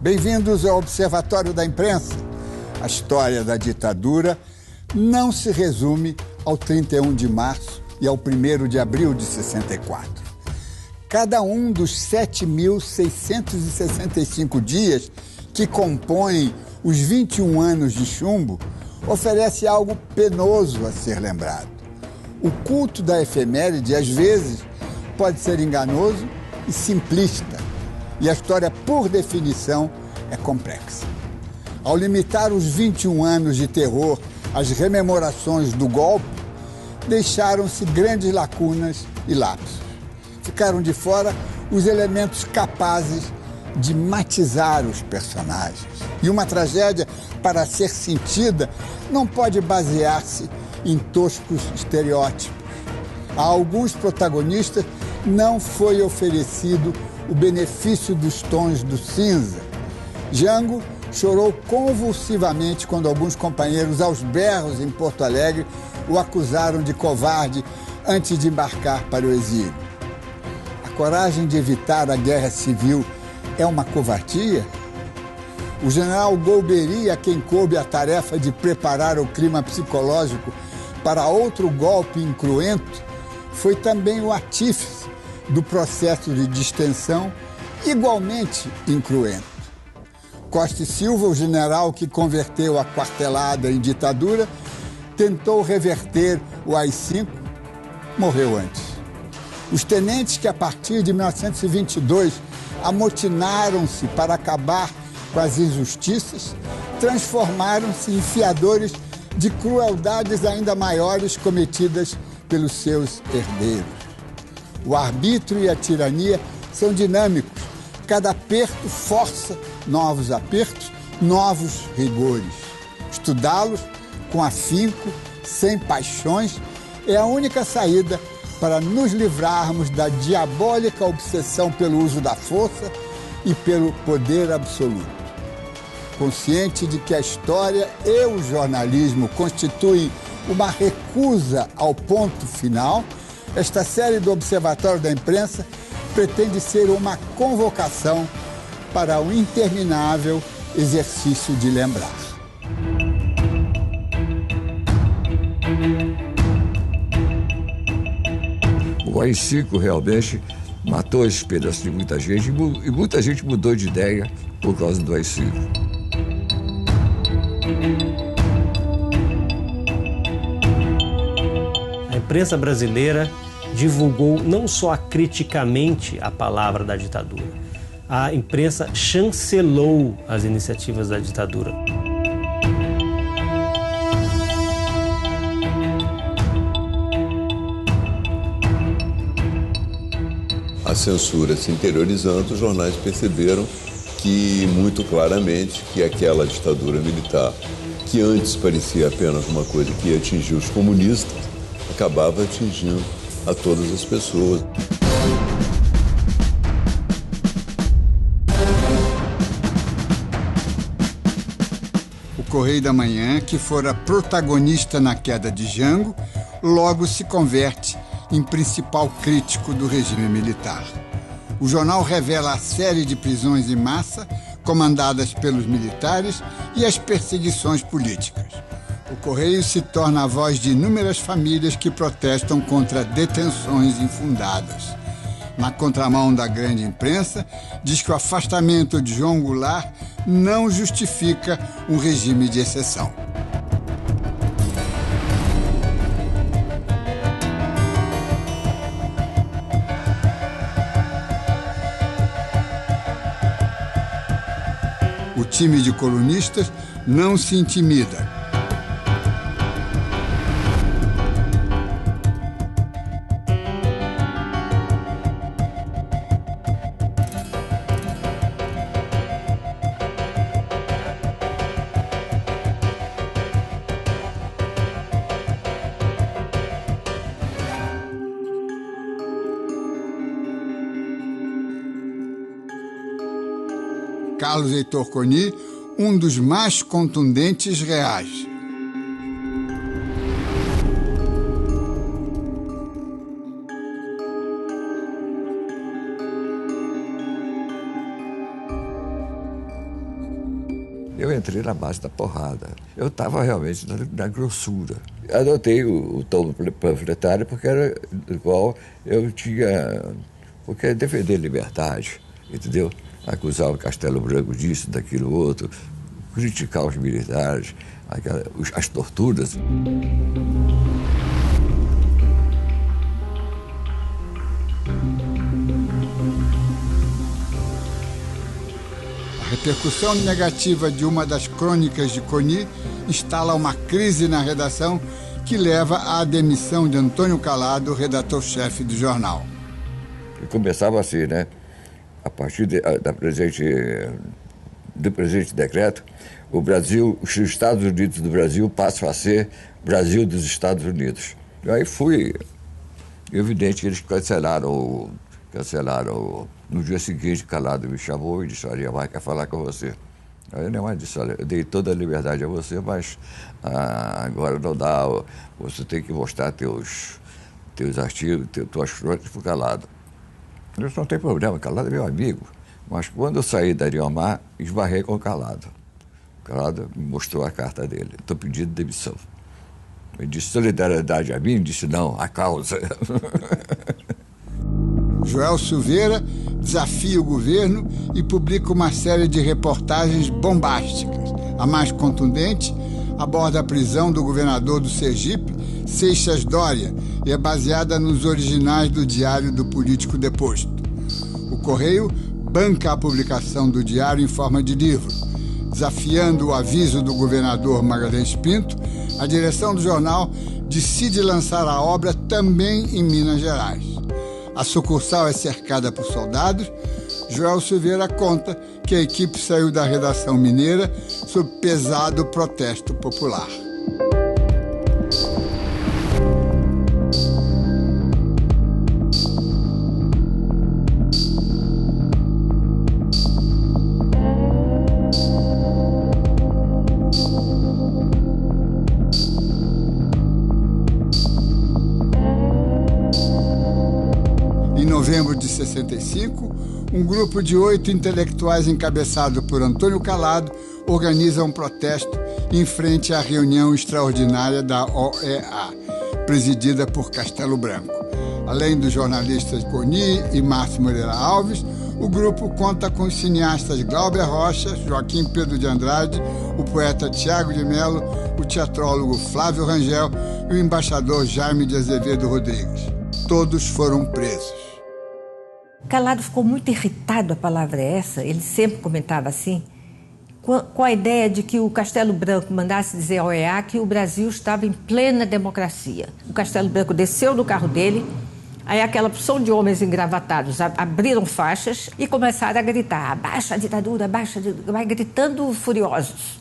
Bem-vindos ao Observatório da Imprensa. A história da ditadura não se resume ao 31 de março e ao 1º de abril de 64. Cada um dos 7.665 dias que compõem os 21 anos de chumbo oferece algo penoso a ser lembrado. O culto da efeméride, às vezes, pode ser enganoso e simplista, e a história, por definição, é complexa. Ao limitar os 21 anos de terror às rememorações do golpe, deixaram-se grandes lacunas e lapsos. Ficaram de fora os elementos capazes de matizar os personagens. E uma tragédia, para ser sentida, não pode basear-se em toscos estereótipos. A alguns protagonistas não foi oferecido o benefício dos tons do cinza. Jango chorou convulsivamente quando alguns companheiros, aos berros em Porto Alegre, o acusaram de covarde antes de embarcar para o exílio. A coragem de evitar a guerra civil é uma covardia? O general Golbery, a quem coube a tarefa de preparar o clima psicológico para outro golpe incruento, foi também o artífice do processo de distensão, igualmente incruento. Costa e Silva, o general que converteu a quartelada em ditadura, tentou reverter o AI-5, morreu antes. Os tenentes que, a partir de 1922, amotinaram-se para acabar com as injustiças, transformaram-se em fiadores de crueldades ainda maiores cometidas pelos seus herdeiros. O arbítrio e a tirania são dinâmicos. Cada aperto força novos apertos, novos rigores. Estudá-los com afinco, sem paixões, é a única saída para nos livrarmos da diabólica obsessão pelo uso da força e pelo poder absoluto. Consciente de que a história e o jornalismo constituem uma recusa ao ponto final, esta série do Observatório da Imprensa pretende ser uma convocação para o interminável exercício de lembrar. O AI-5 realmente matou a esperança de muita gente e muita gente mudou de ideia por causa do AI-5. A imprensa brasileira divulgou não só acriticamente a palavra da ditadura, a imprensa chancelou as iniciativas da ditadura. A censura se interiorizando, os jornais perceberam que, muito claramente, que aquela ditadura militar, que antes parecia apenas uma coisa que ia atingir os comunistas, acabava atingindo a todas as pessoas. O Correio da Manhã, que fora protagonista na queda de Jango, logo se converte em principal crítico do regime militar. O jornal revela a série de prisões em massa comandadas pelos militares e as perseguições políticas. O Correio se torna a voz de inúmeras famílias que protestam contra detenções infundadas. Na contramão da grande imprensa, diz que o afastamento de João Goulart não justifica um regime de exceção. O time de colunistas não se intimida. Carlos Heitor Coni, um dos mais contundentes reais. Eu entrei na base da porrada. Eu estava realmente na grossura. Adotei o tom panfletário porque era do qual eu tinha... Porque é defender liberdade, entendeu? Acusar o Castelo Branco disso, daquilo outro, criticar os militares, as torturas. A repercussão negativa de uma das crônicas de Coni instala uma crise na redação que leva à demissão de Antônio Calado, redator-chefe do jornal. E começava assim, né? A partir do presente decreto, os Estados Unidos do Brasil passam a ser Brasil dos Estados Unidos. E aí foi evidente que eles cancelaram. No dia seguinte, Calado me chamou e disse: olha, Niemeyer quer falar com você. Aí o Niemeyer disse: olha, eu dei toda a liberdade a você, mas agora não dá, você tem que mostrar teus artigos, tuas crônicas para o Calado. Eu disse: não tem problema, Calado é meu amigo. Mas quando eu saí da Niemeyer, esbarrei com o Calado. O Calado me mostrou a carta dele: estou pedindo demissão. Ele disse: solidariedade a mim? Ele disse: não, a causa. Joel Silveira desafia o governo e publica uma série de reportagens bombásticas. A mais contundente aborda a prisão do governador do Sergipe, Seixas Dória, e é baseada nos originais do diário do político deposto. O Correio banca a publicação do diário em forma de livro. Desafiando o aviso do governador Magalhães Pinto, a direção do jornal decide lançar a obra também em Minas Gerais. A sucursal é cercada por soldados. Joel Silveira conta que a equipe saiu da redação mineira sob pesado protesto popular. Em novembro de 65, um grupo de 8 intelectuais encabeçado por Antônio Calado organiza um protesto em frente à reunião extraordinária da OEA, presidida por Castelo Branco. Além dos jornalistas Coni e Márcio Moreira Alves, o grupo conta com os cineastas Glauber Rocha, Joaquim Pedro de Andrade, o poeta Tiago de Mello, o teatrólogo Flávio Rangel e o embaixador Jaime de Azevedo Rodrigues. Todos foram presos. Calado ficou muito irritado, a palavra é essa, ele sempre comentava assim, com a ideia de que o Castelo Branco mandasse dizer à OEA que o Brasil estava em plena democracia. O Castelo Branco desceu do carro dele, aí aquela porção de homens engravatados abriram faixas e começaram a gritar: abaixa a ditadura, abaixa a ditadura, vai gritando furiosos.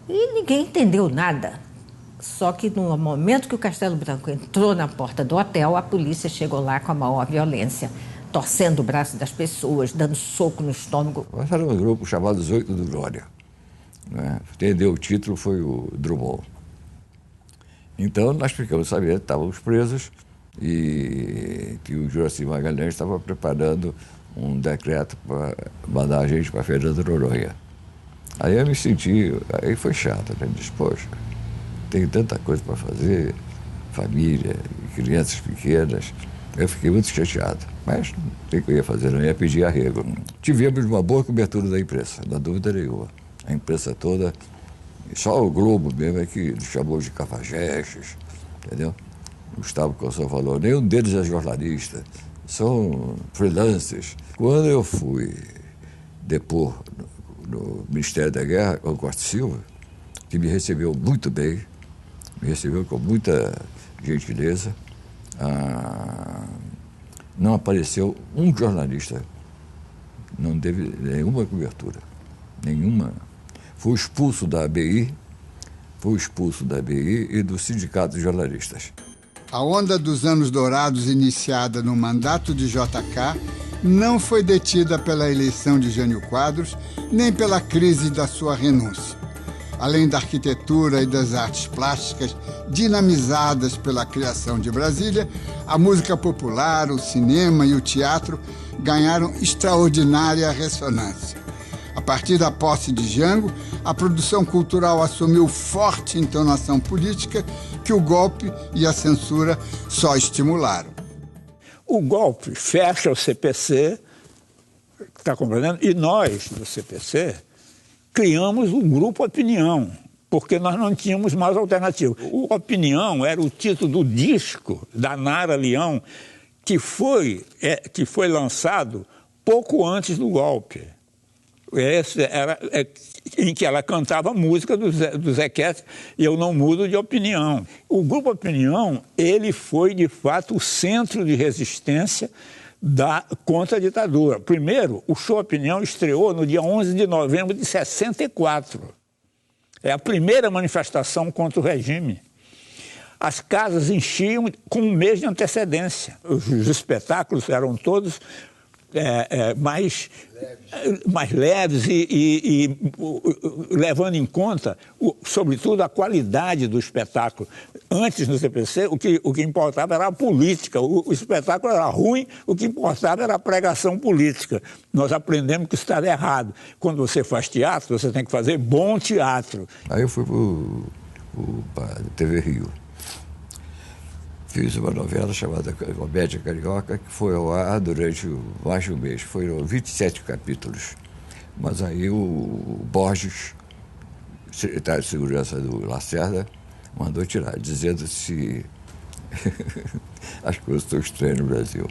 E ninguém entendeu nada. Só que no momento que o Castelo Branco entrou na porta do hotel, a polícia chegou lá com a maior violência, torcendo o braço das pessoas, dando soco no estômago. Nós era um grupo chamado Os Oito do Glória. Né? Quem deu o título foi o Drummond. Então nós ficamos sabendo que estávamos presos e que o Juraci Magalhães estava preparando um decreto para mandar a gente para Fernando de Noronha. Aí eu me senti, aí foi chato, né? Disse: poxa, tem tanta coisa para fazer, família, crianças pequenas. Eu fiquei muito chateado, mas o que eu ia fazer? Não ia pedir arrego. Tivemos uma boa cobertura da imprensa, não há dúvida nenhuma. A imprensa toda, só o Globo mesmo é que chamou de cafajestes, entendeu? Gustavo Cossão falou: nenhum deles é jornalista, são freelancers. Quando eu fui depor no Ministério da Guerra, com o Costa Silva, que me recebeu muito bem, me recebeu com muita gentileza, não apareceu um jornalista, não teve nenhuma cobertura, nenhuma. Fui expulso da ABI e do Sindicato de Jornalistas. A onda dos anos dourados iniciada no mandato de JK não foi detida pela eleição de Jânio Quadros, nem pela crise da sua renúncia. Além da arquitetura e das artes plásticas dinamizadas pela criação de Brasília, a música popular, o cinema e o teatro ganharam extraordinária ressonância. A partir da posse de Jango, a produção cultural assumiu forte entonação política que o golpe e a censura só estimularam. O golpe fecha o CPC, está compreendendo? E nós, do CPC, criamos o Grupo Opinião, porque nós não tínhamos mais alternativa. O Opinião era o título do disco da Nara Leão, que foi lançado pouco antes do golpe. Esse era em que ela cantava a música do Zequete, Eu Não Mudo de Opinião. O Grupo Opinião, ele foi, de fato, o centro de resistência contra a ditadura. Primeiro, o Show Opinião estreou no dia 11 de novembro de 64. É a primeira manifestação contra o regime. As casas enchiam com um mês de antecedência. Os espetáculos eram todos mais leves e levando em conta, sobretudo, a qualidade do espetáculo. Antes, no CPC, o que importava era a política. O espetáculo era ruim, o que importava era a pregação política. Nós aprendemos que isso estava errado. Quando você faz teatro, você tem que fazer bom teatro. Aí eu fui para a TV Rio. Fiz uma novela chamada Comédia Carioca, que foi ao ar durante mais de um mês. Foram 27 capítulos. Mas aí o Borges, secretário de Segurança do Lacerda, mandou tirar, dizendo se as coisas estão estranhas no Brasil.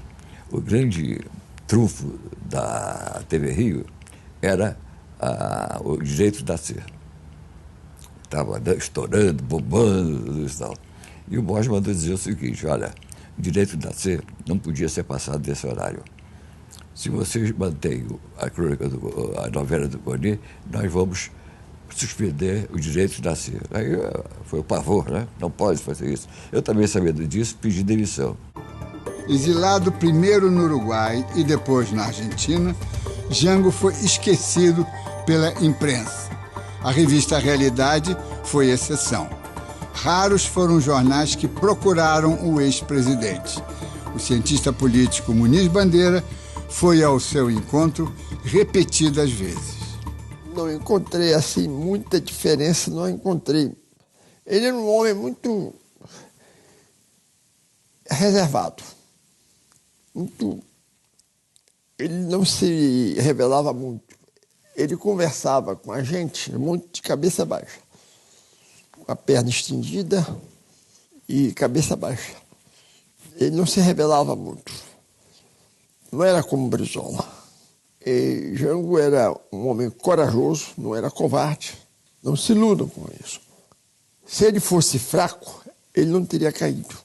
O grande trunfo da TV Rio era o direito de nascer. Estava estourando, bombando e tal. E o Borges mandou dizer o seguinte: olha, o direito de nascer não podia ser passado desse horário. Se vocês mantêm a novela do Boni, nós vamos suspender o direito de nascer. Aí foi o pavor, né? Não pode fazer isso. Eu também, sabendo disso, pedi demissão. Exilado primeiro no Uruguai e depois na Argentina, Jango foi esquecido pela imprensa. A revista Realidade foi exceção. Raros foram os jornais que procuraram o ex-presidente. O cientista político Muniz Bandeira foi ao seu encontro repetidas vezes. Não encontrei, assim, muita diferença, não encontrei. Ele era um homem muito reservado. Ele não se revelava muito. Ele conversava com a gente muito de cabeça baixa, com a perna estendida e cabeça baixa. Ele não se revelava muito. Não era como Brizola. E Jango era um homem corajoso, não era covarde. Não se iludam com isso. Se ele fosse fraco, ele não teria caído.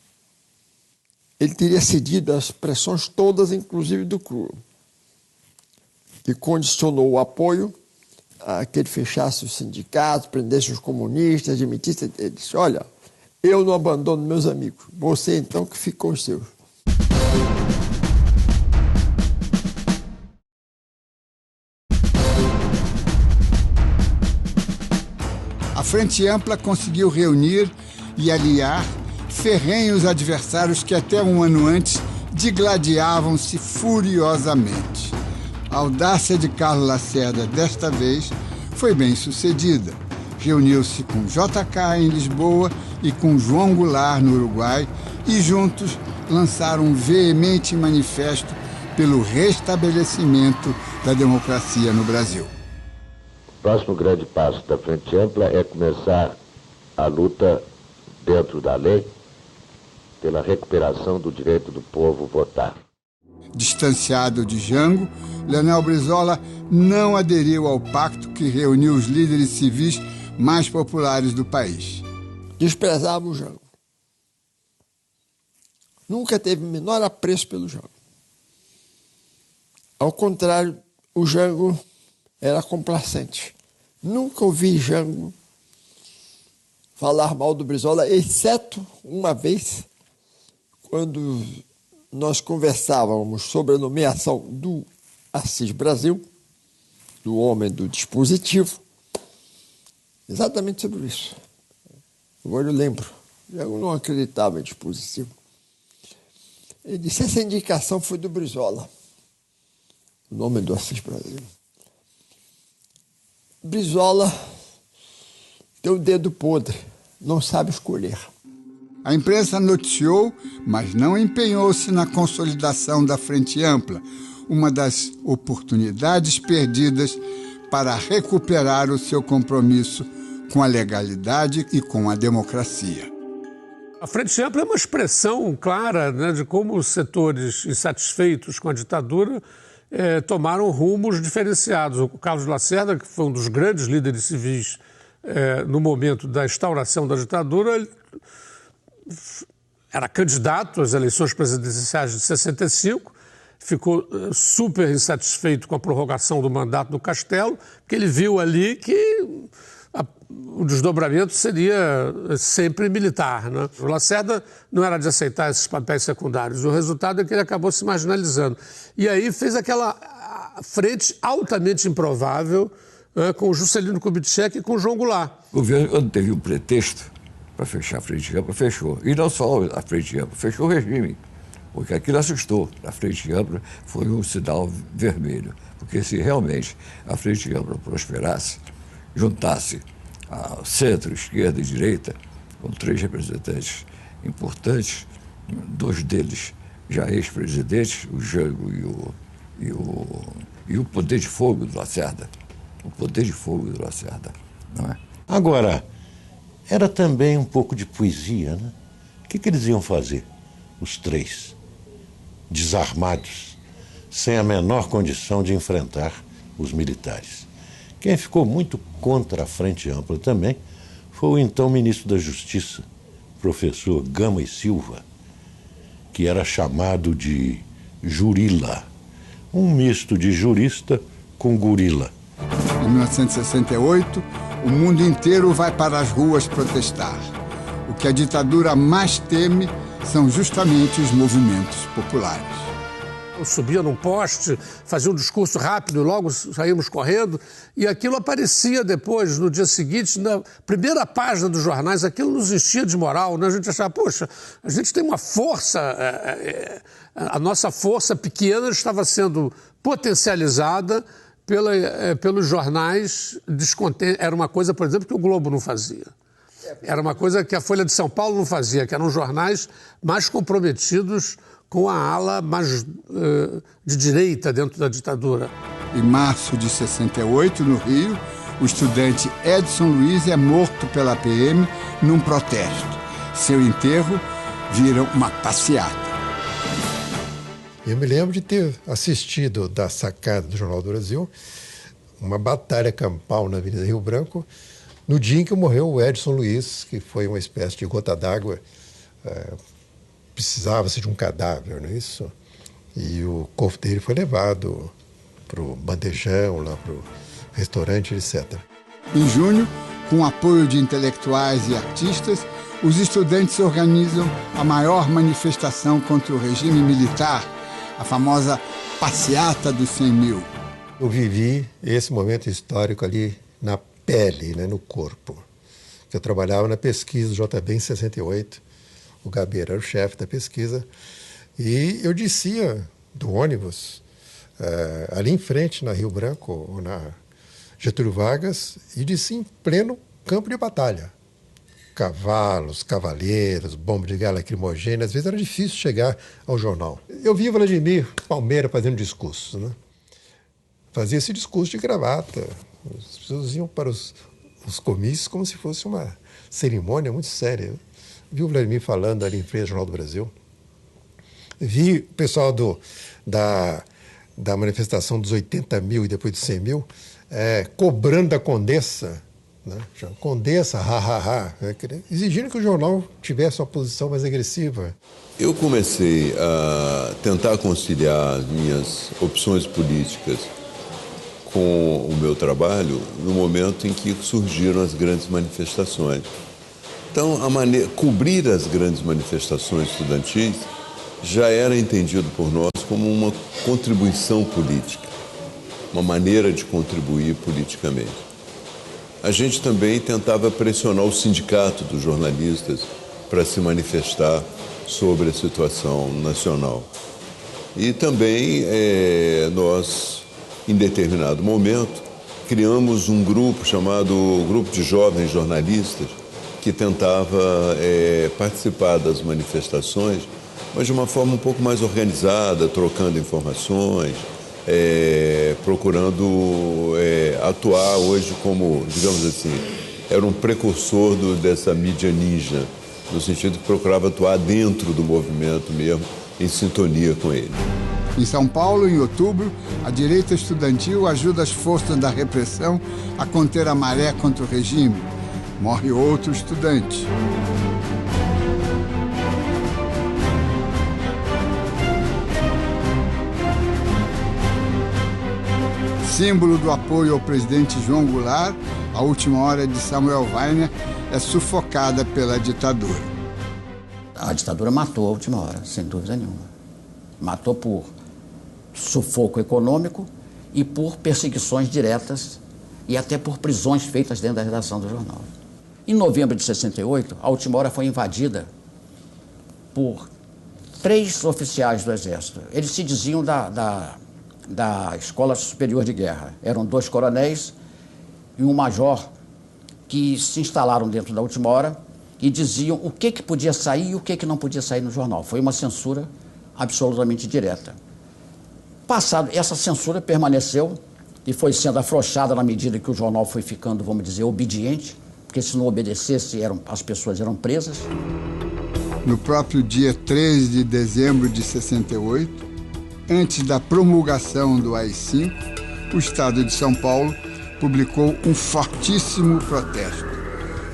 Ele teria cedido às pressões todas, inclusive do CRUA, que condicionou o apoio a que ele fechasse os sindicatos, prendesse os comunistas, admitisse. Ele disse: olha, eu não abandono meus amigos, você então que fica com os seus. A Frente Ampla conseguiu reunir e aliar ferrenhos adversários que até um ano antes digladiavam-se furiosamente. A audácia de Carlos Lacerda, desta vez, foi bem sucedida. Reuniu-se com JK em Lisboa e com João Goulart no Uruguai e juntos lançaram um veemente manifesto pelo restabelecimento da democracia no Brasil. O próximo grande passo da Frente Ampla é começar a luta dentro da lei pela recuperação do direito do povo votar. Distanciado de Jango, Leonel Brizola não aderiu ao pacto que reuniu os líderes civis mais populares do país. Desprezava o Jango. Nunca teve o menor apreço pelo Jango. Ao contrário, o Jango era complacente. Nunca ouvi Jango falar mal do Brizola, exceto uma vez, quando nós conversávamos sobre a nomeação do Assis Brasil, do homem do dispositivo, exatamente sobre isso. Agora eu lembro, eu não acreditava em dispositivo. Ele disse: essa indicação foi do Brizola, o nome do Assis Brasil. Brizola tem o dedo podre, não sabe escolher. A imprensa noticiou, mas não empenhou-se na consolidação da Frente Ampla, uma das oportunidades perdidas para recuperar o seu compromisso com a legalidade e com a democracia. A Frente Ampla é uma expressão clara, né, de como os setores insatisfeitos com a ditadura tomaram rumos diferenciados. O Carlos Lacerda, que foi um dos grandes líderes civis no momento da instauração da ditadura, ele era candidato às eleições presidenciais de 65, ficou super insatisfeito com a prorrogação do mandato do Castelo, porque ele viu ali que o desdobramento seria sempre militar, né? O Lacerda não era de aceitar esses papéis secundários. O resultado é que ele acabou se marginalizando. E aí fez aquela frente altamente improvável com o Juscelino Kubitschek e com o João Goulart. O governo, quando teve um pretexto para fechar a Frente Ampla, fechou. E não só a Frente Ampla, fechou o regime. Porque aquilo assustou. A Frente Ampla foi um sinal vermelho. Porque se realmente a Frente Ampla prosperasse, juntasse a centro, esquerda e direita, com 3 representantes importantes, 2 deles já ex-presidentes, o Jango e o poder de fogo do Lacerda. O poder de fogo do Lacerda, não é? Agora, era também um pouco de poesia, né? O que eles iam fazer, os 3, desarmados, sem a menor condição de enfrentar os militares? Quem ficou muito contra a Frente Ampla também foi o então ministro da Justiça, professor Gama e Silva, que era chamado de Jurila, um misto de jurista com gorila. Em 1968, o mundo inteiro vai para as ruas protestar. O que a ditadura mais teme são justamente os movimentos populares. Eu subia num poste, fazia um discurso rápido, logo saímos correndo, e aquilo aparecia depois, no dia seguinte, na primeira página dos jornais. Aquilo nos enchia de moral, né? A gente achava, poxa, a gente tem uma força, a nossa força pequena estava sendo potencializada pelos jornais descontentes. Era uma coisa, por exemplo, que o Globo não fazia. Era uma coisa que a Folha de São Paulo não fazia, que eram jornais mais comprometidos com a ala mais de direita dentro da ditadura. Em março de 68, no Rio, o estudante Edson Luiz é morto pela PM num protesto. Seu enterro vira uma passeata. Eu me lembro de ter assistido da sacada do Jornal do Brasil uma batalha campal na Avenida Rio Branco, no dia em que morreu o Edson Luiz, que foi uma espécie de gota d'água. Precisava-se de um cadáver, não é isso? E o corpo dele foi levado para o bandejão, lá para o restaurante, etc. Em junho, com o apoio de intelectuais e artistas, os estudantes organizam a maior manifestação contra o regime militar, a famosa passeata dos 100 mil. Eu vivi esse momento histórico ali na pele, né, no corpo. Eu trabalhava na pesquisa do JB em 68, o Gabeira era o chefe da pesquisa, e eu descia do ônibus ali em frente, na Rio Branco, na Getúlio Vargas, e descia em pleno campo de batalha. Cavalos, cavaleiros, bomba de gás lacrimogênea, às vezes era difícil chegar ao jornal. Eu vi Vladimir Palmeira fazendo discurso, né? Fazia esse discurso de gravata. As pessoas iam para os comícios como se fosse uma cerimônia muito séria. Vi o Vladimir falando ali em frente ao Jornal do Brasil. Vi o pessoal da manifestação dos 80 mil e depois dos 100 mil cobrando da Condessa, né? Condessa, exigindo que o jornal tivesse uma posição mais agressiva. Eu comecei a tentar conciliar as minhas opções políticas com o meu trabalho no momento em que surgiram as grandes manifestações. Então, cobrir as grandes manifestações estudantis já era entendido por nós como uma contribuição política, uma maneira de contribuir politicamente. A gente também tentava pressionar o sindicato dos jornalistas para se manifestar sobre a situação nacional. E também nós, em determinado momento, criamos um grupo chamado Grupo de Jovens Jornalistas, que tentava participar das manifestações, mas de uma forma um pouco mais organizada, trocando informações, procurando atuar hoje como, digamos assim, era um precursor dessa mídia ninja, no sentido que procurava atuar dentro do movimento mesmo, em sintonia com ele. Em São Paulo, em outubro, a direita estudantil ajuda as forças da repressão a conter a maré contra o regime. Morre outro estudante. Símbolo do apoio ao presidente João Goulart, a última hora de Samuel Weiner é sufocada pela ditadura. A ditadura matou a última hora, sem dúvida nenhuma. Matou por sufoco econômico e por perseguições diretas e até por prisões feitas dentro da redação do jornal. Em novembro de 68, a última hora foi invadida por 3 oficiais do Exército. Eles se diziam da Escola Superior de Guerra. Eram 2 coronéis e um major que se instalaram dentro da última hora e diziam o que podia sair e o que não podia sair no jornal. Foi uma censura absolutamente direta. Passado, essa censura permaneceu e foi sendo afrouxada na medida que o jornal foi ficando, vamos dizer, obediente, porque se não obedecesse, as pessoas eram presas. No próprio dia 13 de dezembro de 68, antes da promulgação do AI-5, o Estado de São Paulo publicou um fortíssimo protesto.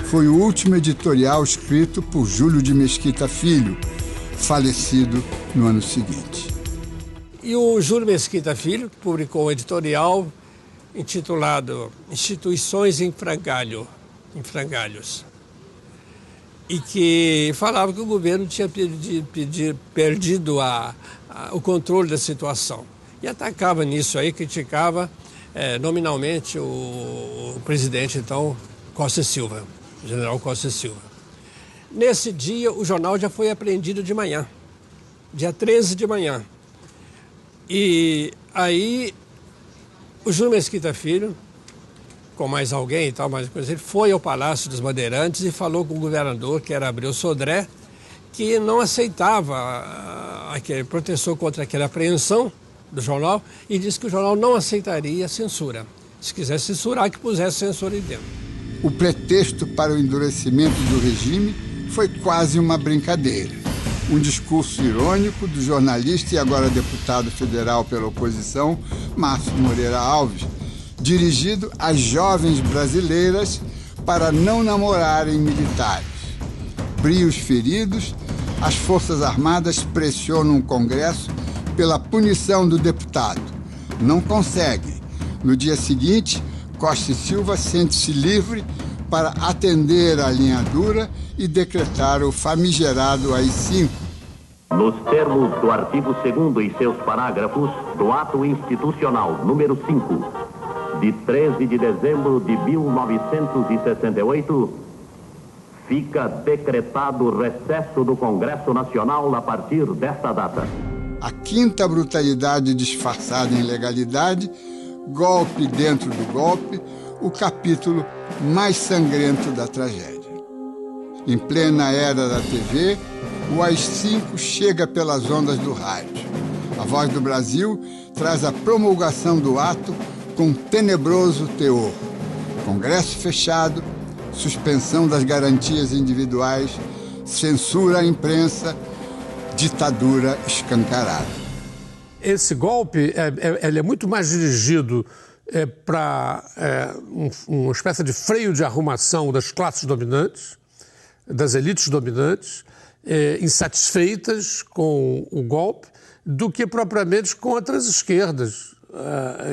Foi o último editorial escrito por Júlio de Mesquita Filho, falecido no ano seguinte. E o Júlio Mesquita Filho publicou um editorial intitulado Instituições em Frangalhos, e que falava que o governo tinha perdido o controle da situação. E atacava nisso aí, criticava nominalmente o presidente, então, Costa Silva, o general Costa Silva. Nesse dia, o jornal já foi apreendido de manhã, dia 13 de manhã. E aí, o Júlio Mesquita Filho, com mais alguém e tal, mais coisa, ele foi ao Palácio dos Bandeirantes e falou com o governador, que era Abreu Sodré, que não aceitava aquele protestou contra aquela apreensão do jornal e disse que o jornal não aceitaria censura. Se quisesse censurar, que pusesse censura aí dentro. O pretexto para o endurecimento do regime foi quase uma brincadeira. Um discurso irônico do jornalista e agora deputado federal pela oposição, Márcio Moreira Alves, dirigido às jovens brasileiras para não namorarem militares. Brios feridos, as Forças Armadas pressionam o Congresso pela punição do deputado. Não conseguem. No dia seguinte, Costa e Silva sente-se livre para atender à linha dura e decretar o famigerado AI-5. Nos termos do artigo 2º e seus parágrafos do Ato Institucional número 5, de 13 de dezembro de 1968, fica decretado o recesso do Congresso Nacional a partir desta data. A quinta brutalidade disfarçada em legalidade, golpe dentro do golpe, o capítulo mais sangrento da tragédia. Em plena era da TV, o AI-5 chega pelas ondas do rádio. A Voz do Brasil traz a promulgação do ato com tenebroso teor. Congresso fechado, suspensão das garantias individuais, censura à imprensa, ditadura escancarada. Esse golpe ele é muito mais dirigido para uma espécie de freio de arrumação das classes dominantes, das elites dominantes, insatisfeitas com o golpe, do que propriamente contra as esquerdas.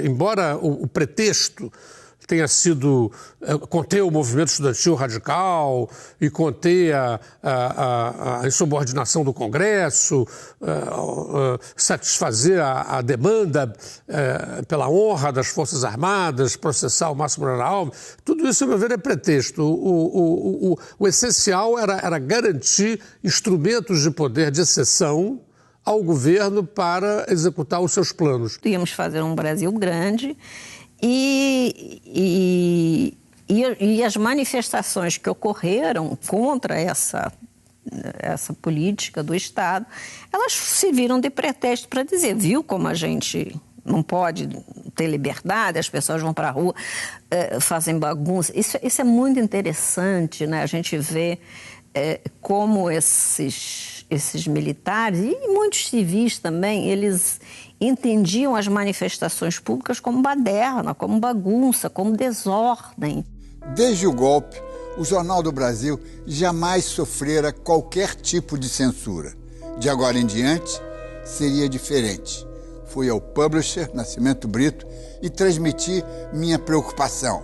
Embora o pretexto tenha sido conter o movimento estudantil radical e conter a insubordinação do Congresso, satisfazer a demanda pela honra das Forças Armadas, processar o Márcio Moreira Alves, tudo isso, a meu ver, é pretexto. O essencial era garantir instrumentos de poder de exceção ao governo para executar os seus planos. Íamos fazer um Brasil grande E as manifestações que ocorreram contra essa política do Estado, elas serviram de pretexto para dizer, viu como a gente não pode ter liberdade, as pessoas vão para a rua, fazem bagunça. Isso é muito interessante, né? A gente vê como esses militares e muitos civis também, eles entendiam as manifestações públicas como baderna, como bagunça, como desordem. Desde o golpe, o Jornal do Brasil jamais sofrera qualquer tipo de censura. De agora em diante, seria diferente. Fui ao publisher, Nascimento Brito, e transmiti minha preocupação.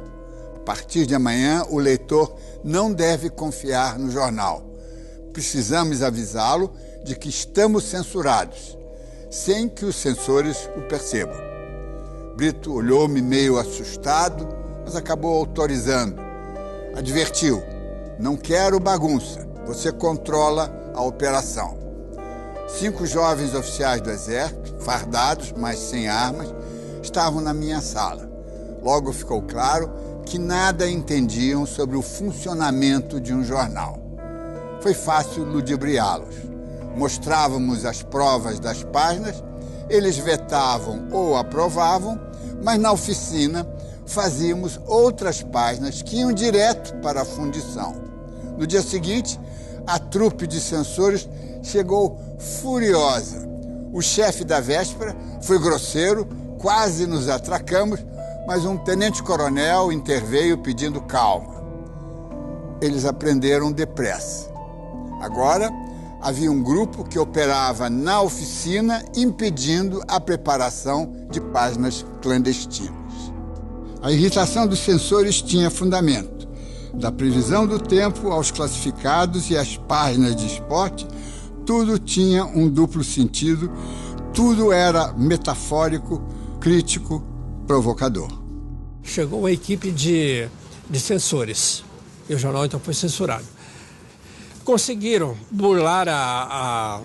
A partir de amanhã, o leitor não deve confiar no jornal. Precisamos avisá-lo de que estamos censurados, sem que os censores o percebam. Brito olhou-me meio assustado, mas acabou autorizando. Advertiu: não quero bagunça, você controla a operação. 5 jovens oficiais do Exército, fardados, mas sem armas, estavam na minha sala. Logo ficou claro que nada entendiam sobre o funcionamento de um jornal. Foi fácil ludibriá-los. Mostrávamos as provas das páginas, eles vetavam ou aprovavam, mas na oficina fazíamos outras páginas que iam direto para a fundição. No dia seguinte, a trupe de censores chegou furiosa. O chefe da véspera foi grosseiro, quase nos atracamos, mas um tenente-coronel interveio pedindo calma. Eles aprenderam depressa. Agora, havia um grupo que operava na oficina, impedindo a preparação de páginas clandestinas. A irritação dos censores tinha fundamento. Da previsão do tempo aos classificados e às páginas de esporte, tudo tinha um duplo sentido, tudo era metafórico, crítico, provocador. Chegou uma equipe de censores e o jornal então foi censurado. Conseguiram burlar a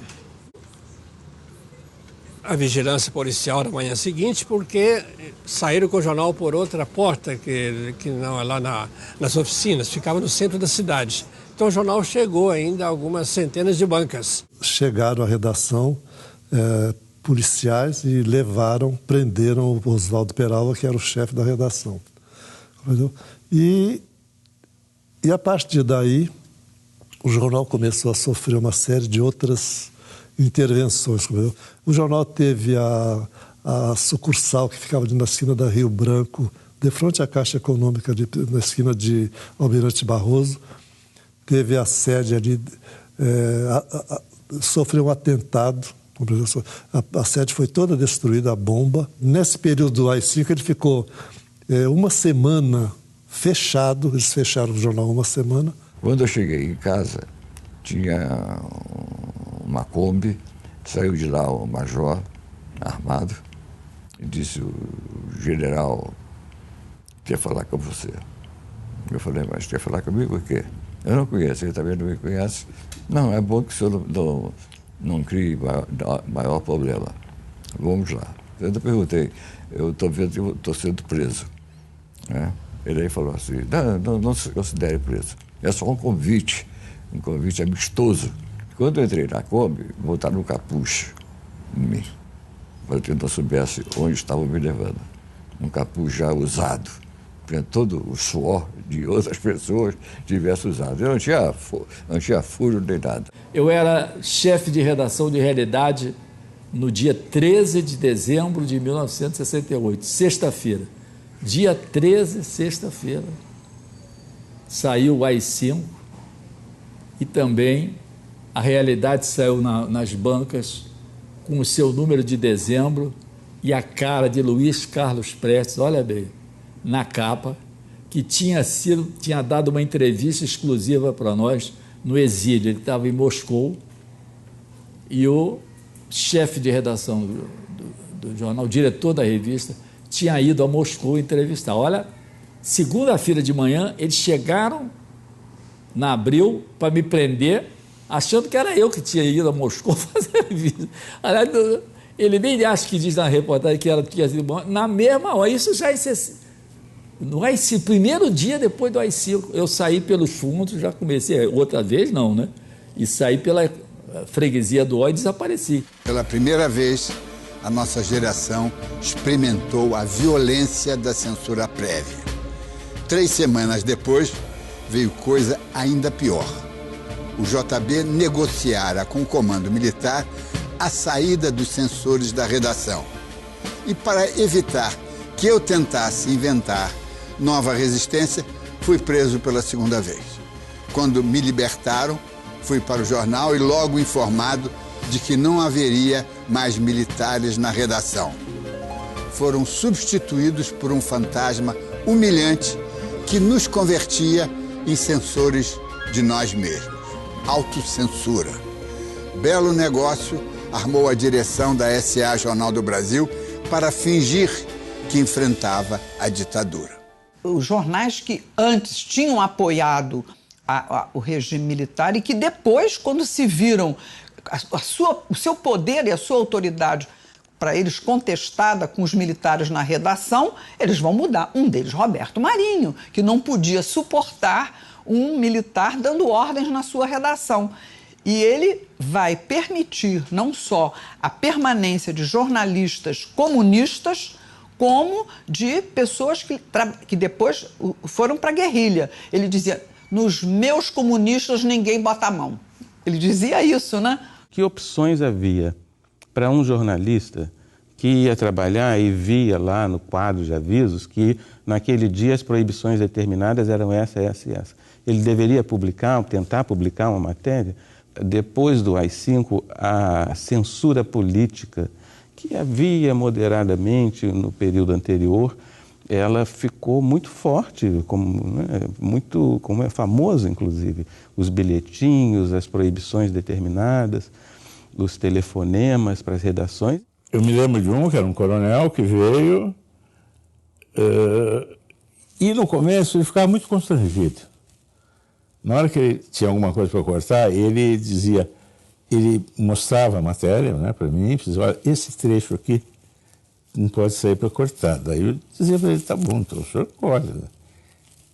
vigilância policial na manhã seguinte, porque saíram com o jornal por outra porta, que não é lá nas oficinas, ficava no centro da cidade. Então o jornal chegou ainda a algumas centenas de bancas. Chegaram à redação policiais e prenderam o Oswaldo Peralva, que era o chefe da redação. Entendeu? E a partir daí, o jornal começou a sofrer uma série de outras intervenções. Entendeu? O jornal teve a sucursal que ficava na esquina da Rio Branco, de frente à Caixa Econômica, na esquina de Almirante Barroso. Teve a sede ali, sofreu um atentado, a sede foi toda destruída, a bomba. Nesse período do AI-5 ele ficou uma semana fechado, eles fecharam o jornal uma semana. Quando eu cheguei em casa, tinha uma Kombi, saiu de lá o major armado e disse: o general quer falar com você. Eu falei: mas quer falar comigo o quê? Eu não conheço, ele também não me conhece. Não, é bom que o senhor não crie maior problema. Vamos lá. Eu ainda perguntei: eu estou vendo que estou sendo preso. Né? Ele aí falou assim: não se considere preso. É só um convite amistoso. Quando eu entrei na Kombi, botaram um capuz em mim, para que eu não soubesse onde estavam me levando. Um capuz já usado, para todo o suor de outras pessoas tivesse usado. Eu não tinha furo nem nada. Eu era chefe de redação de Realidade no dia 13 de dezembro de 1968, sexta-feira. Dia 13, sexta-feira, saiu o AI-5 e também a Realidade saiu nas bancas com o seu número de dezembro e a cara de Luiz Carlos Prestes, olha bem, na capa, que tinha dado uma entrevista exclusiva para nós no exílio. Ele estava em Moscou e o chefe de redação do jornal, o diretor da revista, tinha ido a Moscou entrevistar. Olha, segunda-feira de manhã, eles chegaram na Abril para me prender, achando que era eu que tinha ido a Moscou fazer revista. Ele nem acha que diz na reportagem que tinha sido bom. Na mesma hora, isso já em No AI-5, primeiro dia depois do AI-5, eu saí pelos fundos, já comecei, outra vez não, né? E saí pela freguesia do Ó e desapareci. Pela primeira vez, a nossa geração experimentou a violência da censura prévia. 3 semanas depois, veio coisa ainda pior. O JB negociara com o comando militar a saída dos censores da redação. E para evitar que eu tentasse inventar nova resistência, fui preso pela segunda vez. Quando me libertaram, fui para o jornal e logo informado de que não haveria mais militares na redação. Foram substituídos por um fantasma humilhante que nos convertia em censores de nós mesmos. Autocensura. Belo negócio armou a direção da SA Jornal do Brasil para fingir que enfrentava a ditadura. Os jornais que antes tinham apoiado o regime militar e que depois, quando se viram o seu poder e a sua autoridade para eles contestada com os militares na redação, eles vão mudar. Um deles, Roberto Marinho, que não podia suportar um militar dando ordens na sua redação. E ele vai permitir não só a permanência de jornalistas comunistas, como de pessoas que depois foram para a guerrilha. Ele dizia, nos meus comunistas ninguém bota a mão. Ele dizia isso, né? Que opções havia para um jornalista que ia trabalhar e via lá no quadro de avisos que naquele dia as proibições determinadas eram essa, essa e essa. Ele deveria tentar publicar uma matéria. Depois do AI-5, a censura política que havia moderadamente no período anterior, ela ficou muito forte, como é famoso, inclusive, os bilhetinhos, as proibições determinadas, os telefonemas para as redações. Eu me lembro de um, que era um coronel, que veio e no começo ele ficava muito constrangido. Na hora que ele tinha alguma coisa para cortar, ele dizia, ele mostrava a matéria, né, para mim, e dizia, olha, esse trecho aqui não pode sair para cortar. Daí eu dizia para ele, tá bom, então o senhor corta.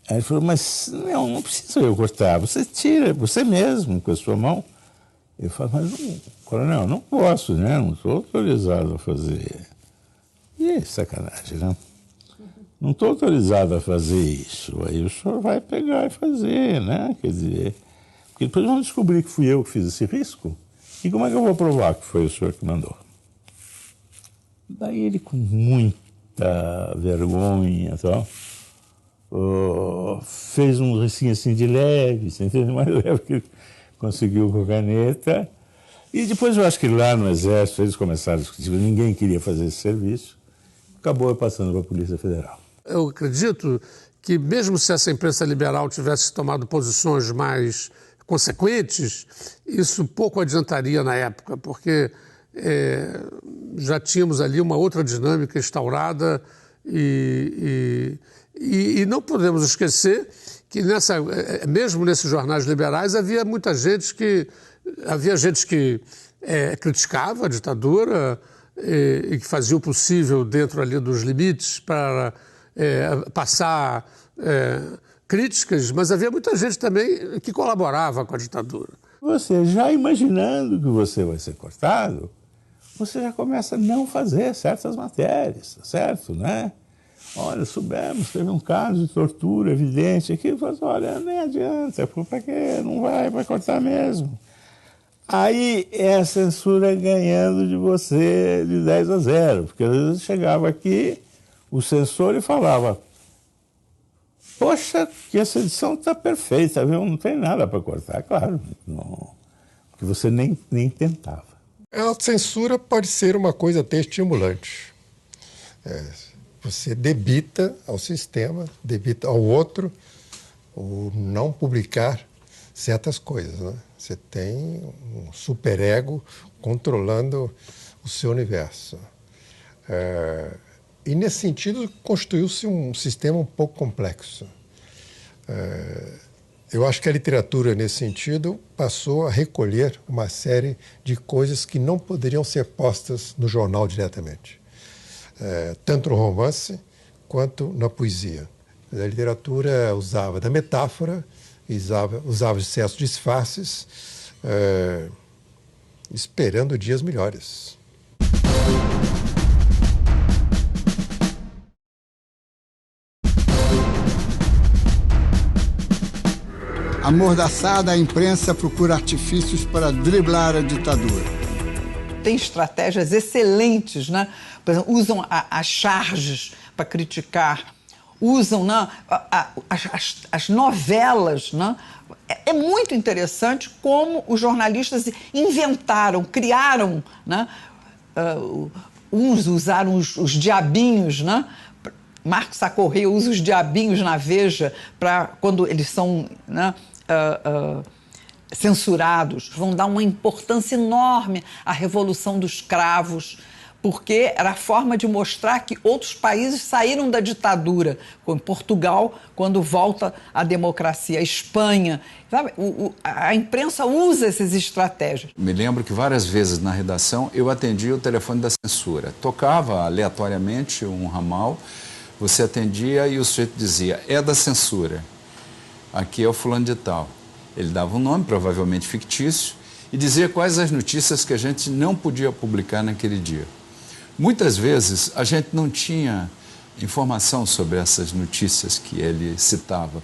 Aí ele falou, mas não precisa eu cortar, você tira, você mesmo, com a sua mão. Eu falei, mas, coronel, não posso, né, não estou autorizado a fazer. E é sacanagem, né? Não estou autorizado a fazer isso. Aí o senhor vai pegar e fazer, né? Quer dizer, porque depois vão descobrir que fui eu que fiz esse risco. E como é que eu vou provar que foi o senhor que mandou? Daí ele, com muita vergonha e tal, fez um risquinho assim de leve, mais leve que ele conseguiu com a caneta. E depois eu acho que lá no Exército eles começaram a discutir, ninguém queria fazer esse serviço. Acabou passando para a Polícia Federal. Eu acredito que mesmo se essa imprensa liberal tivesse tomado posições mais consequentes, isso pouco adiantaria na época, porque já tínhamos ali uma outra dinâmica instaurada e não podemos esquecer que mesmo nesses jornais liberais havia gente que criticava a ditadura e que fazia o possível dentro ali dos limites para passar críticas, mas havia muita gente também que colaborava com a ditadura. Você já imaginando que você vai ser cortado, você já começa a não fazer certas matérias, certo, né? Olha, soubemos, teve um caso de tortura evidente aqui, mas olha, nem adianta, para quê? Não vai cortar mesmo. Aí é a censura ganhando de você de 10-0, porque às vezes chegava aqui o censor e falava, poxa, que essa edição está perfeita, viu? Não tem nada para cortar, claro, não, porque você nem tentava. A censura pode ser uma coisa até estimulante. Você debita ao sistema, debita ao outro, o não publicar certas coisas, né? Você tem um superego controlando o seu universo. E, nesse sentido, construiu-se um sistema um pouco complexo. Eu acho que a literatura, nesse sentido, passou a recolher uma série de coisas que não poderiam ser postas no jornal diretamente. Tanto no romance quanto na poesia. A literatura usava da metáfora, usava certos disfarces, esperando dias melhores. Amordaçada, a imprensa procura artifícios para driblar a ditadura. Tem estratégias excelentes, né? Por exemplo, usam as charges para criticar, usam, né, as novelas, né? É muito interessante como os jornalistas inventaram, criaram, né? Uns usaram os diabinhos, né? Marcos Sá Correia usa os diabinhos na Veja para quando eles são, né, censurados, vão dar uma importância enorme à Revolução dos Cravos, porque era a forma de mostrar que outros países saíram da ditadura, como Portugal, quando volta à democracia, a Espanha. Sabe? A imprensa usa essas estratégias. Me lembro que várias vezes na redação eu atendia o telefone da censura. Tocava aleatoriamente um ramal, você atendia e o sujeito dizia, é da censura, aqui é o fulano de tal. Ele dava um nome, provavelmente fictício, e dizia quais as notícias que a gente não podia publicar naquele dia. Muitas vezes a gente não tinha informação sobre essas notícias que ele citava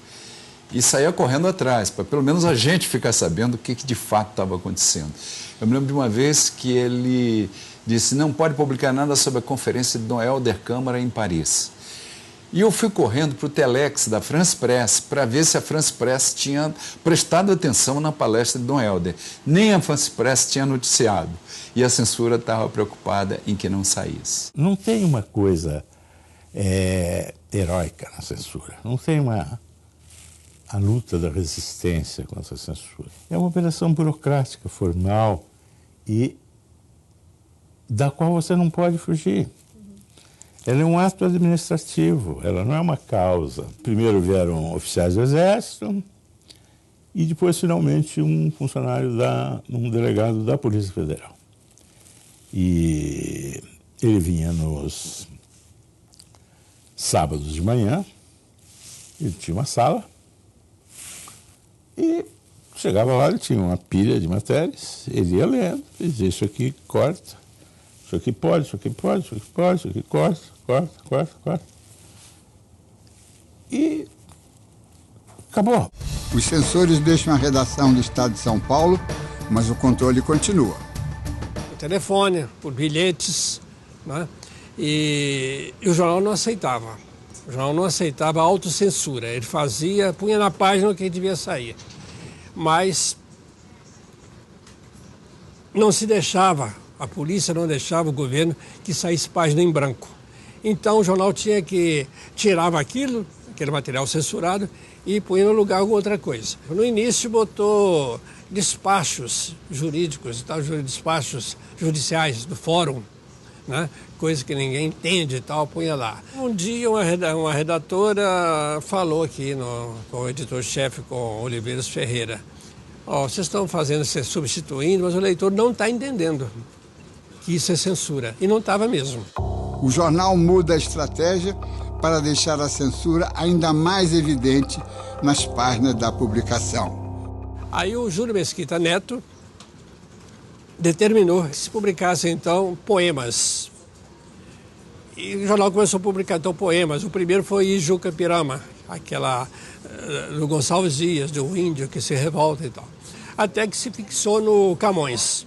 e saía correndo atrás, para pelo menos a gente ficar sabendo o que de fato estava acontecendo. Eu me lembro de uma vez que ele disse, não pode publicar nada sobre a conferência de Dom Helder Câmara em Paris. E eu fui correndo para o Telex da France Press para ver se a France Press tinha prestado atenção na palestra de Dom Helder. Nem a France Press tinha noticiado. E a censura estava preocupada em que não saísse. Não tem uma coisa heróica na censura. Não tem a luta da resistência contra a censura. É uma operação burocrática, formal e da qual você não pode fugir. Ela é um ato administrativo, ela não é uma causa. Primeiro vieram oficiais do Exército e depois, finalmente, um delegado da Polícia Federal. E ele vinha nos sábados de manhã, ele tinha uma sala e chegava lá, ele tinha uma pilha de matérias, ele ia lendo, e dizia, isso aqui corta, isso aqui pode, isso aqui pode, isso aqui pode, isso aqui corta. Corta. E acabou. Os censores deixam a redação do Estado de São Paulo, mas o controle continua. Por telefone, por bilhetes, né? E o jornal não aceitava. O jornal não aceitava a autocensura. Ele punha na página o que devia sair. Mas não se deixava, a polícia não deixava o governo que saísse página em branco. Então o jornal tinha que tirava aquele material censurado e punha no lugar alguma outra coisa. No início botou despachos jurídicos, despachos judiciais do fórum, né? Coisa que ninguém entende e tal, punha lá. Um dia uma redatora falou aqui com o editor-chefe, com Oliveiras Ferreira, vocês estão substituindo, mas o leitor não está entendendo que isso é censura. E não estava mesmo. O jornal muda a estratégia para deixar a censura ainda mais evidente nas páginas da publicação. Aí o Júlio Mesquita Neto determinou que se publicassem, então, poemas. E o jornal começou a publicar, então, poemas. O primeiro foi Ijuca Pirama, aquela do Gonçalves Dias, do índio que se revolta e tal. Até que se fixou no Camões.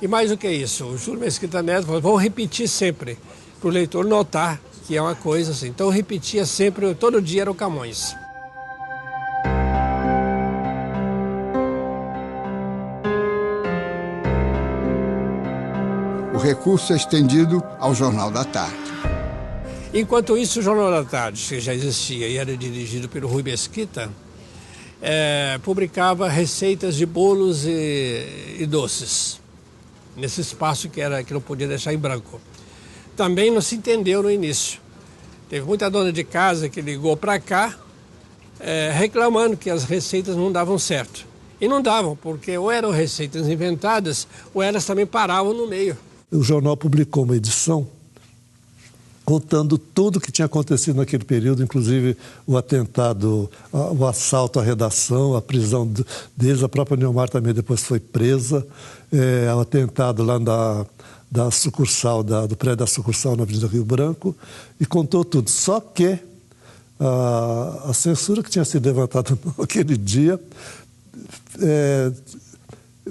E mais do que isso, o Júlio Mesquita Neto falou, vamos repetir sempre, para o leitor notar que é uma coisa assim. Então repetia sempre, todo dia era o Camões. O recurso é estendido ao Jornal da Tarde. Enquanto isso, o Jornal da Tarde, que já existia e era dirigido pelo Rui Mesquita, publicava receitas de bolos e doces, nesse espaço que não podia deixar em branco. Também não se entendeu no início. Teve muita dona de casa que ligou para cá reclamando que as receitas não davam certo. E não davam, porque ou eram receitas inventadas, ou elas também paravam no meio. O jornal publicou uma edição contando tudo que tinha acontecido naquele período, inclusive o atentado, o assalto à redação, a prisão deles. A própria Neomar também depois foi presa, o atentado lá da sucursal, do prédio da sucursal na Avenida Rio Branco, e contou tudo. Só que a censura que tinha sido levantada naquele dia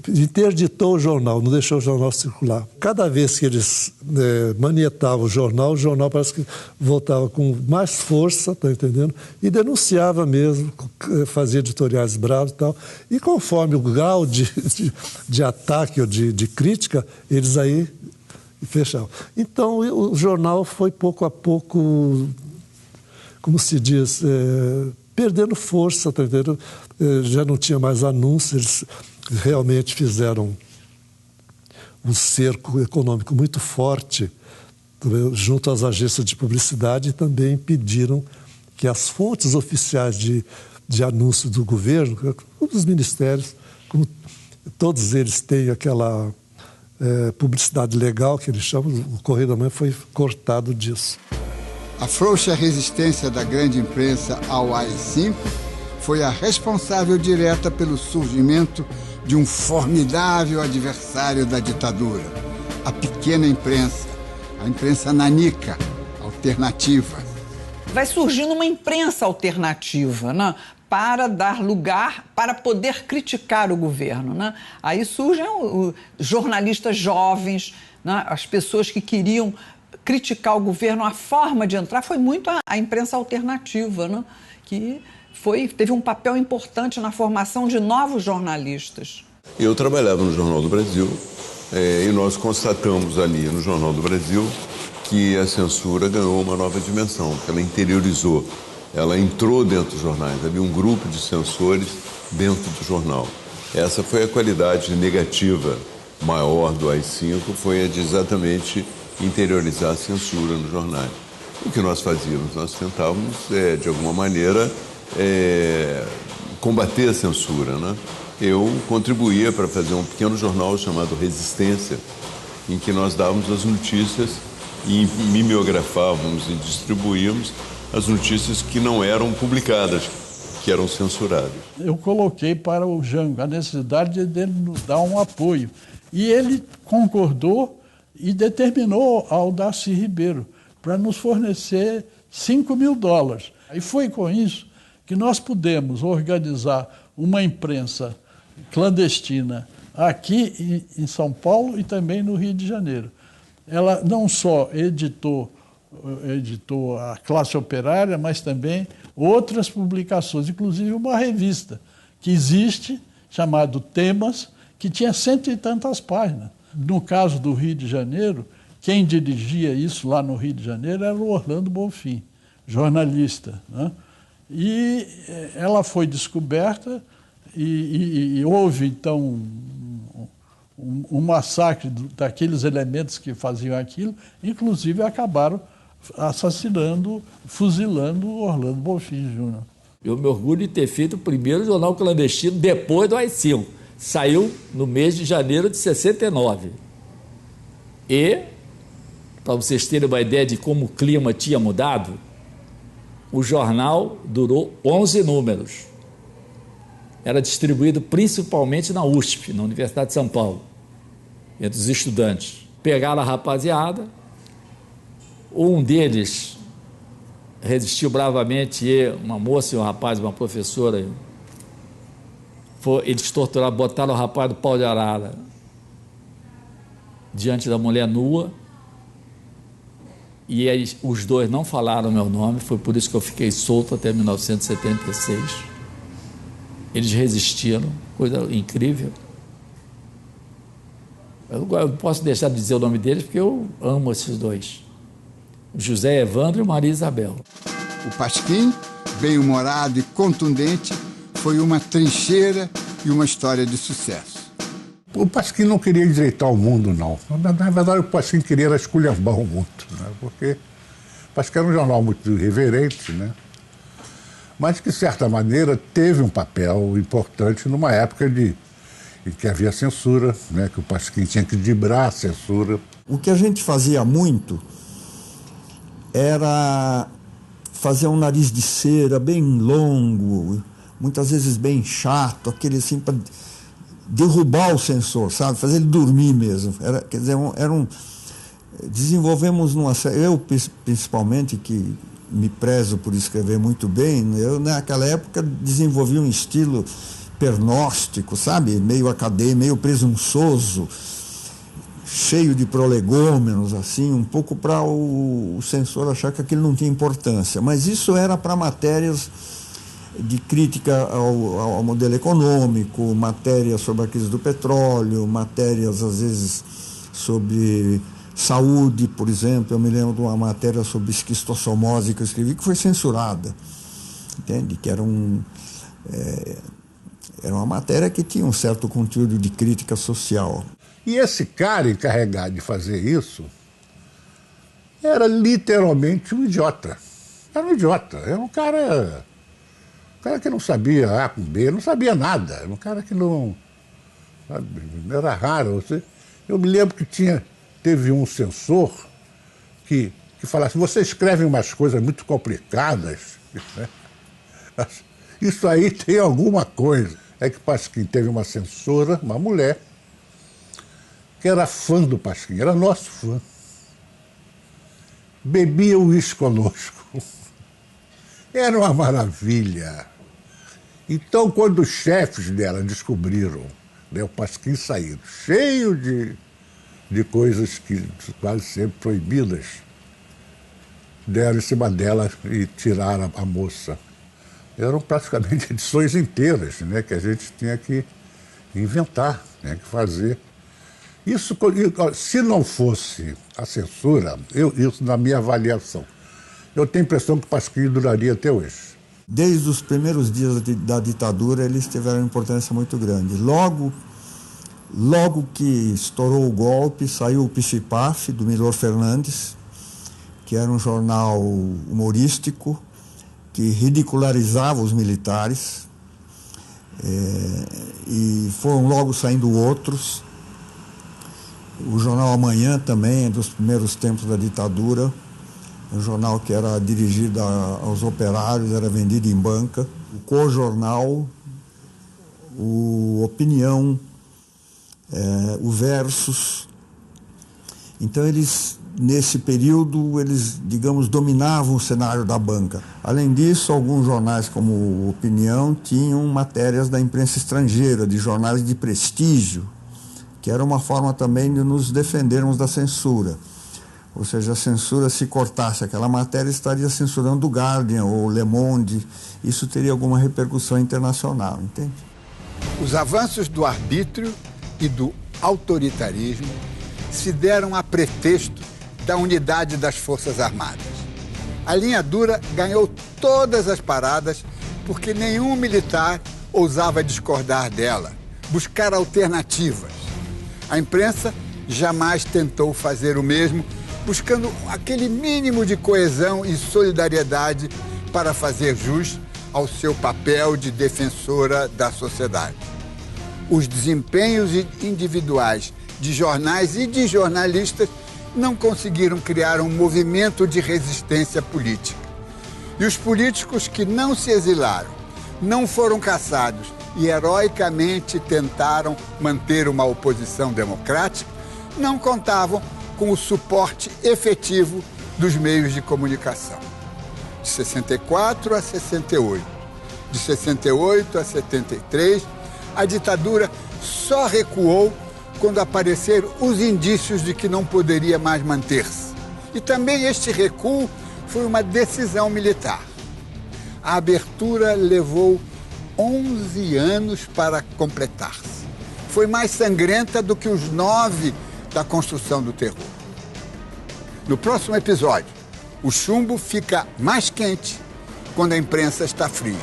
interditou o jornal, não deixou o jornal circular. Cada vez que eles manietavam o jornal parece que voltava com mais força, tá entendendo? E denunciava mesmo, fazia editoriais bravos e tal. E conforme o grau de ataque ou de crítica, eles aí fechavam. Então, o jornal foi pouco a pouco, como se diz, perdendo força, tá entendendo? Já não tinha mais anúncios, eles realmente fizeram um cerco econômico muito forte junto às agências de publicidade e também impediram que as fontes oficiais de anúncio do governo, os ministérios, como todos eles têm aquela publicidade legal que eles chamam, o Correio da Manhã foi cortado disso. A frouxa resistência da grande imprensa ao AI-5 foi a responsável direta pelo surgimento de um formidável adversário da ditadura, a pequena imprensa, a imprensa nanica, alternativa. Vai surgindo uma imprensa alternativa, né? Para dar lugar, para poder criticar o governo, né? Aí surgem os jornalistas jovens, né? As pessoas que queriam criticar o governo. A forma de entrar foi muito a imprensa alternativa, né? Que teve um papel importante na formação de novos jornalistas. Eu trabalhava no Jornal do Brasil e nós constatamos ali no Jornal do Brasil que a censura ganhou uma nova dimensão, que ela interiorizou, ela entrou dentro dos jornais, havia um grupo de censores dentro do jornal. Essa foi a qualidade negativa maior do AI-5, foi a de exatamente interiorizar a censura nos jornais. O que nós fazíamos? Nós tentávamos, de alguma maneira, combater a censura, né? Eu contribuía para fazer um pequeno jornal chamado Resistência, em que nós dávamos as notícias e mimeografávamos e distribuíamos as notícias que não eram publicadas, que eram censuradas. Eu coloquei para o Jango a necessidade dele nos dar um apoio. E ele concordou e determinou ao Darcy Ribeiro para nos fornecer $5.000. E foi com isso que nós pudemos organizar uma imprensa clandestina aqui em São Paulo e também no Rio de Janeiro. Ela não só editou a Classe Operária, mas também outras publicações, inclusive uma revista que existe, chamada Temas, que tinha 100 e tantas páginas. No caso do Rio de Janeiro, quem dirigia isso lá no Rio de Janeiro era o Orlando Bonfim, jornalista, né? E ela foi descoberta e houve, então, um massacre daqueles elementos que faziam aquilo, inclusive acabaram assassinando, fuzilando o Orlando Bonfim Júnior. Eu me orgulho de ter feito o primeiro jornal clandestino depois do AI-5. Saiu no mês de janeiro de 69. E, para vocês terem uma ideia de como o clima tinha mudado, o jornal durou 11 números. Era distribuído principalmente na USP, na Universidade de São Paulo, entre os estudantes. Pegaram a rapaziada, um deles resistiu bravamente, e uma moça e um rapaz, uma professora, eles torturaram, botaram o rapaz do pau de arara diante da mulher nua, e eles, os dois não falaram meu nome, foi por isso que eu fiquei solto até 1976. Eles resistiram, coisa incrível. Eu não posso deixar de dizer o nome deles, porque eu amo esses dois. José Evandro e Maria Isabel. O Pasquim, bem-humorado e contundente, foi uma trincheira e uma história de sucesso. O Pasquim não queria endireitar o mundo, não. Na verdade, o Pasquim queria esculhambar o mundo, né? Porque o Pasquim era um jornal muito irreverente, né? Mas que, de certa maneira, teve um papel importante numa época em que havia censura, né? Que o Pasquim tinha que driblar a censura. O que a gente fazia muito era fazer um nariz de cera bem longo, muitas vezes bem chato, aquele assim para derrubar o censor, sabe? Fazer ele dormir mesmo. Quer dizer, desenvolvemos eu principalmente, que me prezo por escrever muito bem, eu naquela época desenvolvi um estilo pernóstico, sabe? Meio acadêmico, meio presunçoso, cheio de prolegômenos, assim, um pouco para o censor achar que aquilo não tinha importância. Mas isso era para matérias de crítica ao modelo econômico, matérias sobre a crise do petróleo, matérias, às vezes, sobre saúde, por exemplo. Eu me lembro de uma matéria sobre esquistossomose que eu escrevi, que foi censurada, entende? Que era uma matéria que tinha um certo conteúdo de crítica social. E esse cara encarregado de fazer isso era literalmente um idiota. Era um idiota. Era um cara que não sabia A com B, não sabia nada. Era um cara que não... Sabe, era raro. Eu me lembro que teve um censor que falasse: você escreve umas coisas muito complicadas, né? Isso aí tem alguma coisa. É que Pasquim teve uma censora, uma mulher, que era fã do Pasquim, era nosso fã. Bebia uísque conosco. Era uma maravilha. Então, quando os chefes dela descobriram, né, o Pasquim saído, cheio de coisas que quase sempre proibidas, deram em cima dela e tiraram a moça. Eram praticamente edições inteiras, né, que a gente tinha que inventar, né, que fazer. Isso, se não fosse a censura, isso na minha avaliação, eu tenho a impressão que o Pasquim duraria até hoje. Desde os primeiros dias da ditadura, eles tiveram uma importância muito grande. Logo que estourou o golpe, saiu o Pif-Paf, do Milor Fernandes, que era um jornal humorístico, que ridicularizava os militares, e foram logo saindo outros. O jornal Amanhã também, dos primeiros tempos da ditadura, um jornal que era dirigido aos operários, era vendido em banca. O Cojornal, o Opinião, o Versus. Então eles, nesse período, digamos, dominavam o cenário da banca. Além disso, alguns jornais como o Opinião tinham matérias da imprensa estrangeira, de jornais de prestígio, que era uma forma também de nos defendermos da censura. Ou seja, a censura, se cortasse aquela matéria, estaria censurando o Guardian ou o Le Monde. Isso teria alguma repercussão internacional, entende? Os avanços do arbítrio e do autoritarismo se deram a pretexto da unidade das Forças Armadas. A linha dura ganhou todas as paradas porque nenhum militar ousava discordar dela, buscar alternativas. A imprensa jamais tentou fazer o mesmo, buscando aquele mínimo de coesão e solidariedade para fazer jus ao seu papel de defensora da sociedade. Os desempenhos individuais de jornais e de jornalistas não conseguiram criar um movimento de resistência política. E os políticos que não se exilaram, não foram caçados e heroicamente tentaram manter uma oposição democrática, não contavam com o suporte efetivo dos meios de comunicação. De 64 a 68, de 68 a 73, a ditadura só recuou quando apareceram os indícios de que não poderia mais manter-se. E também este recuo foi uma decisão militar. A abertura levou 11 anos para completar-se. Foi mais sangrenta do que os 9 da construção do terror. No próximo episódio, o chumbo fica mais quente quando a imprensa está fria.